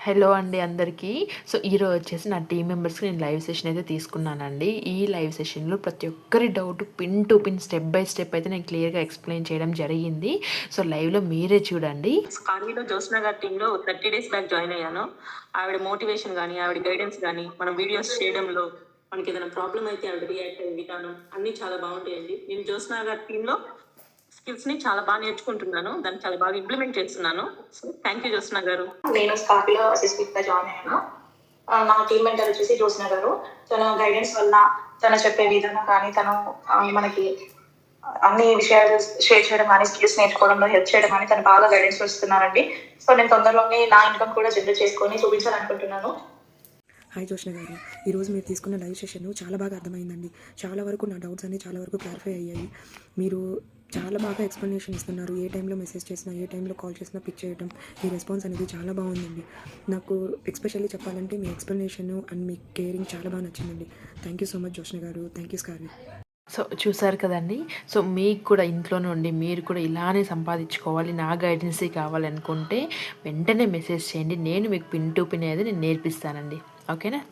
Hello అండి అందరికీ. So ఈరోజు వచ్చేసి నా టీం మెంబర్స్కి నేను లైవ్ సెషన్ అయితే తీసుకున్నానండి. ఈ లైవ్ సెషన్లో ప్రతి ఒక్కరి doubt pin to pin step by step అయితే నేను క్లియర్గా ఎక్స్ప్లెయిన్ చేయడం జరిగింది. సో లైవ్లో మీరే చూడండి. కార్వీలో జ్యోత్స్న గారి టీంలో 30 days బ్యాక్ జాయిన్ అయ్యాను. ఆవిడ మోటివేషన్ కానీ ఆవిడ గైడెన్స్ కానీ మనం వీడియోస్ చేయడంలో మనకి ఏదైనా ప్రాబ్లం అయితే ఆవిడ రియాక్ట్ అయ్యే విధానం అన్నీ చాలా బాగుంటాయండి. నేను జ్యోత్స్న గారి టీంలో స్కిల్స్ ని చాలా బాగా నేర్చుకుంటున్నాను, దాన్ని చాలా బాగా ఇంప్లిమెంట్ చేస్తున్నాను. సో థ్యాంక్ యూ జ్యోత్స్న గారు. నేను స్కార్పిలో అసిస్టెంట్ గా జాయిన్ అయ్యాను. నా టీమ్ మెంటర్ వచ్చేసి జ్యోత్స్న గారు. తన గైడెన్స్ వల్ల తను చెప్పే విధానం కానీ తను మనకి అన్ని విషయాలు షేర్ చేయడం కానీ స్కిల్స్ నేర్చుకోవడంలో హెల్ప్ చేయడం కానీ తను బాగా గైడెన్స్ వస్తున్నారండి. సో నేను తొందరలోనే నా ఇన్కమ్ కూడా జనరేట్ చేసుకొని చూపించాలనుకుంటున్నాను. హాయ్ జ్యోత్స్న గారు, ఈరోజు మీరు తీసుకున్న లైవ్ సెషన్ చాలా బాగా అర్థమైందండి. చాలా వరకు నా డౌట్స్ అన్నీ చాలా వరకు క్లారిఫై అయ్యాయి. మీరు చాలా బాగా ఎక్స్ప్లెనేషన్ ఇస్తున్నారు. ఏ టైంలో మెసేజ్ చేసినా, ఏ టైంలో కాల్ చేసినా పిక్ చేయడం, మీ రెస్పాన్స్ అనేది చాలా బాగుందండి. నాకు ఎస్పెషల్లీ చెప్పాలంటే మీ ఎక్స్ప్లెనేషన్ అండ్ మీ కేరింగ్ చాలా బాగా నచ్చిందండి. Thank you so much Jyotsna garu. Thank you స్కార్వి. So చూసారు కదండి. సో మీకు కూడా ఇంట్లో నుండి మీరు కూడా ఇలానే సంపాదించుకోవాలి, నా గైడెన్సీ కావాలనుకుంటే వెంటనే మెసేజ్ చేయండి. నేను మీకు పిన్ టు పిన్ అనేది నేను నేర్పిస్తానండి. ఓకేనా?